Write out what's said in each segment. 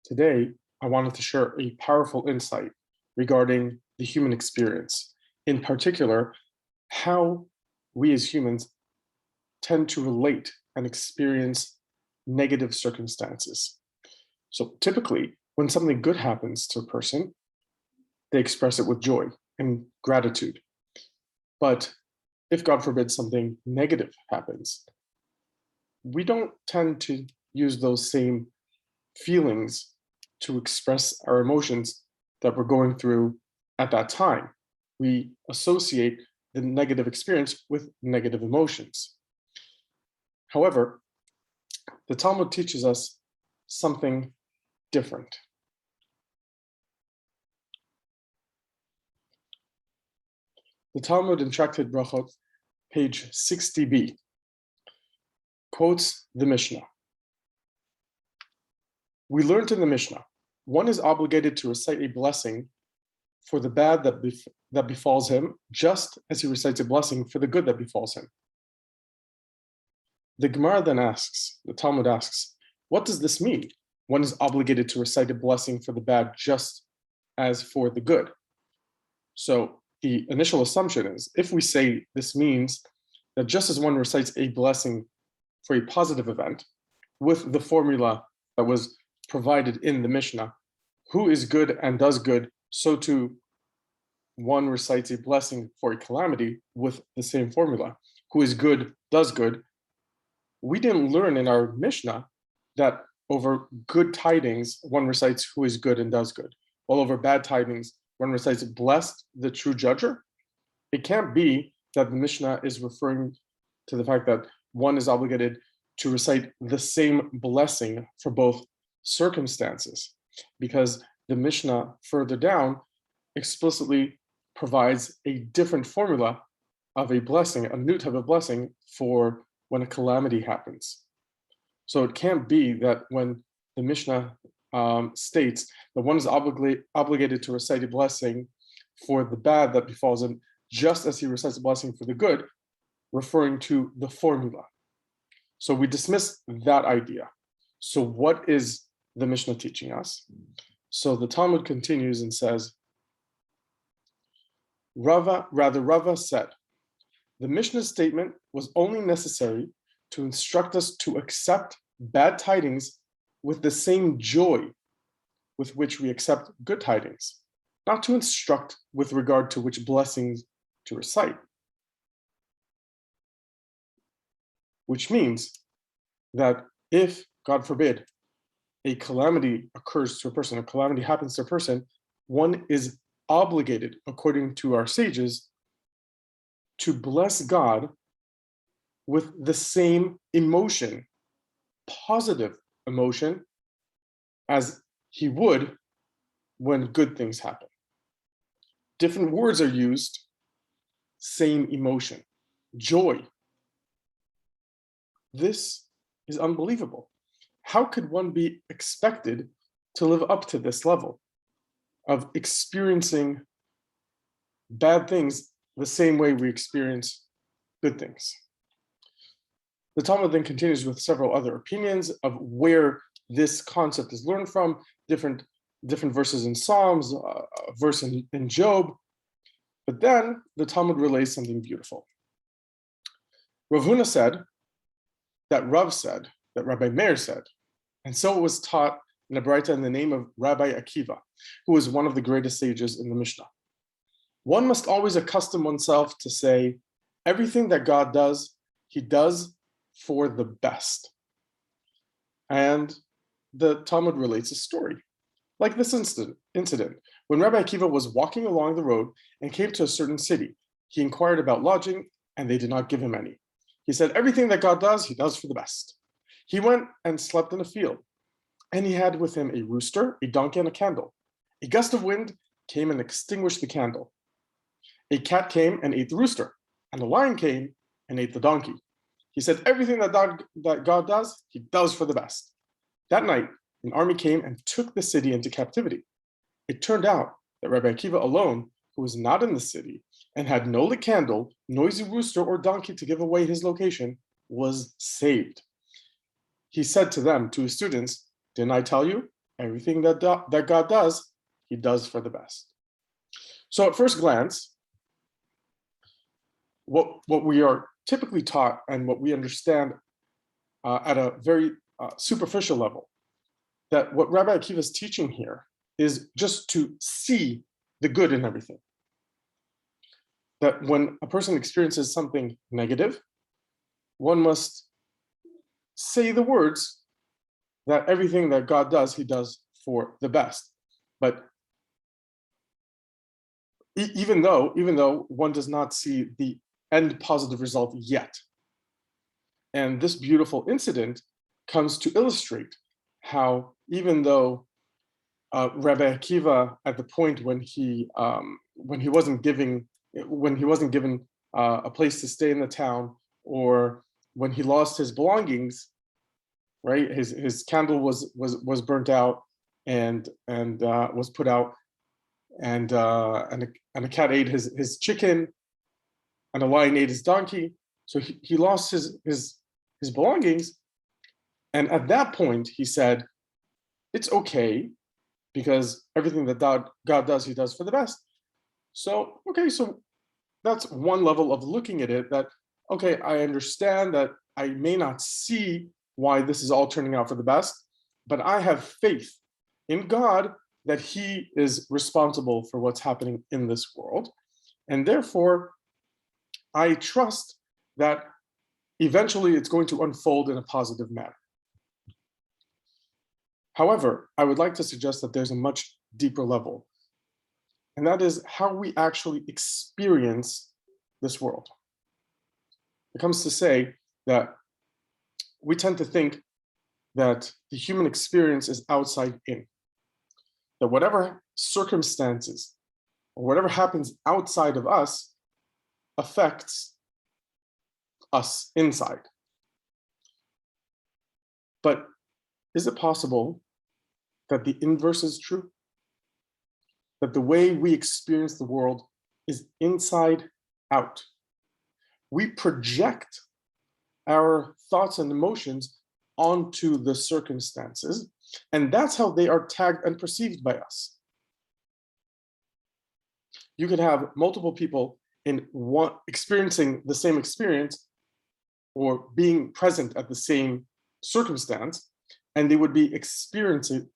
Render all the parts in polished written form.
Today, I wanted to share a powerful insight regarding the human experience, in particular, how we as humans tend to relate and experience negative circumstances. So typically, when something good happens to a person, they express it with joy and gratitude. But if, God forbid, something negative happens, we don't tend to use those same feelings to express our emotions that we're going through at that time. We associate the negative experience with negative emotions. However, the Talmud teaches us something different. The Talmud in Tractate Brachot, page 60b, quotes the Mishnah. We learned in the Mishnah, one is obligated to recite a blessing for the bad that befalls him, just as he recites a blessing for the good that befalls him. The Gemara then asks, the Talmud asks, what does this mean? One is obligated to recite a blessing for the bad just as for the good. So the initial assumption is, if we say this means that just as one recites a blessing for a positive event with the formula that was provided in the Mishnah, who is good and does good, so too one recites a blessing for a calamity with the same formula, who is good, does good. We didn't learn in our Mishnah that over good tidings, one recites who is good and does good, while over bad tidings, one recites blessed the true judger. It can't be that the Mishnah is referring to the fact that one is obligated to recite the same blessing for both circumstances, because the Mishnah further down explicitly provides a different formula of a blessing, a new type of blessing for when a calamity happens. So it can't be that when the Mishnah states that one is obligated to recite a blessing for the bad that befalls him, just as he recites a blessing for the good, referring to the formula. So we dismiss that idea. So what is the Mishnah teaching us? So the Talmud continues and says, Rava said, the Mishnah's statement was only necessary to instruct us to accept bad tidings with the same joy with which we accept good tidings, not to instruct with regard to which blessings to recite. Which means that if, God forbid, a calamity occurs to a person, a calamity happens to a person, one is obligated, according to our sages, to bless God with the same emotion, positive emotion, as he would when good things happen. Different words are used, same emotion, joy. This is unbelievable. How could one be expected to live up to this level of experiencing bad things the same way we experience good things? The Talmud then continues with several other opinions of where this concept is learned from, different verses in Psalms, a verse in Job. But then the Talmud relays something beautiful. Rav Huna said that Rabbi Meir said, and so it was taught in a Braita in the name of Rabbi Akiva, who was one of the greatest sages in the Mishnah. One must always accustom oneself to say, everything that God does, he does for the best. And the Talmud relates a story, like this incident. When Rabbi Akiva was walking along the road and came to a certain city, he inquired about lodging, and they did not give him any. He said, everything that God does, he does for the best. He went and slept in a field, and he had with him a rooster, a donkey, and a candle. A gust of wind came and extinguished the candle. A cat came and ate the rooster, and a lion came and ate the donkey. He said, everything that God does, he does for the best. That night, an army came and took the city into captivity. It turned out that Rabbi Akiva alone, who was not in the city and had no lit candle, noisy rooster, or donkey to give away his location, was saved. He said to them, to his students, didn't I tell you? everything that God does, he does for the best. So at first glance, what we are typically taught and what we understand at a very superficial level, that what Rabbi Akiva is teaching here is just to see the good in everything. That when a person experiences something negative, one must say the words that everything that God does, he does for the best. But even though one does not see the end positive result yet. And this beautiful incident comes to illustrate how, even though Rabbi Akiva, at the point when he wasn't given a place to stay in the town, or when he lost his belongings, right? His candle was burnt out and was put out, and a cat ate his chicken, and a lion ate his donkey. So he lost his belongings, and at that point he said, "It's okay, because everything that God does, he does for the best." So okay, so that's one level of looking at it. That okay, I understand that I may not see why this is all turning out for the best, but I have faith in God that he is responsible for what's happening in this world. And therefore, I trust that eventually it's going to unfold in a positive manner. However, I would like to suggest that there's a much deeper level, and that is how we actually experience this world. It comes to say that we tend to think that the human experience is outside in, that whatever circumstances or whatever happens outside of us affects us inside. But is it possible that the inverse is true? That the way we experience the world is inside out. We project our thoughts and emotions onto the circumstances, and that's how they are tagged and perceived by us. You could have multiple people in one experiencing the same experience or being present at the same circumstance, and they would be experiencing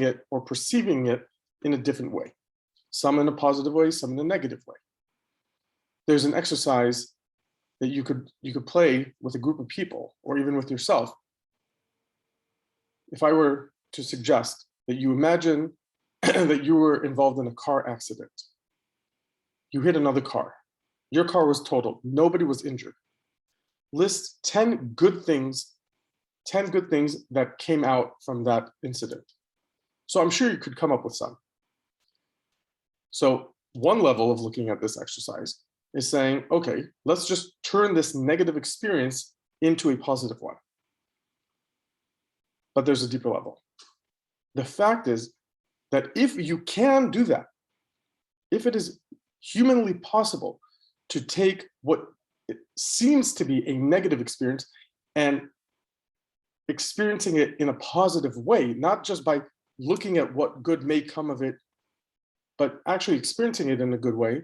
it or perceiving it in a different way. Some in a positive way, some in a negative way. There's an exercise that you could play with a group of people, or even with yourself. If I were to suggest that you imagine that you were involved in a car accident, you hit another car, your car was totaled, nobody was injured. List 10 good things that came out from that incident. So I'm sure you could come up with some. So one level of looking at this exercise is saying, okay, let's just turn this negative experience into a positive one. But there's a deeper level. The fact is that if you can do that, if it is humanly possible to take what seems to be a negative experience and experiencing it in a positive way, not just by looking at what good may come of it, but actually experiencing it in a good way,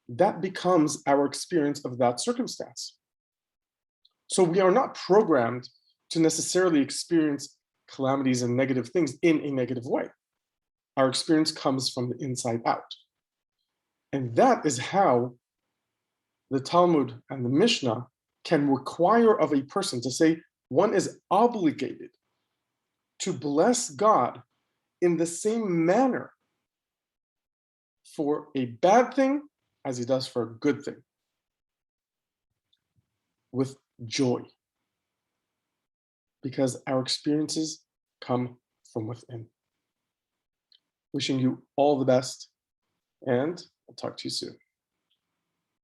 that becomes our experience of that circumstance. So we are not programmed to necessarily experience calamities and negative things in a negative way. Our experience comes from the inside out. And that is how the Talmud and the Mishnah can require of a person to say one is obligated to bless God in the same manner for a bad thing as he does for a good thing, with joy, because our experiences come from within. Wishing you all the best, and I'll talk to you soon.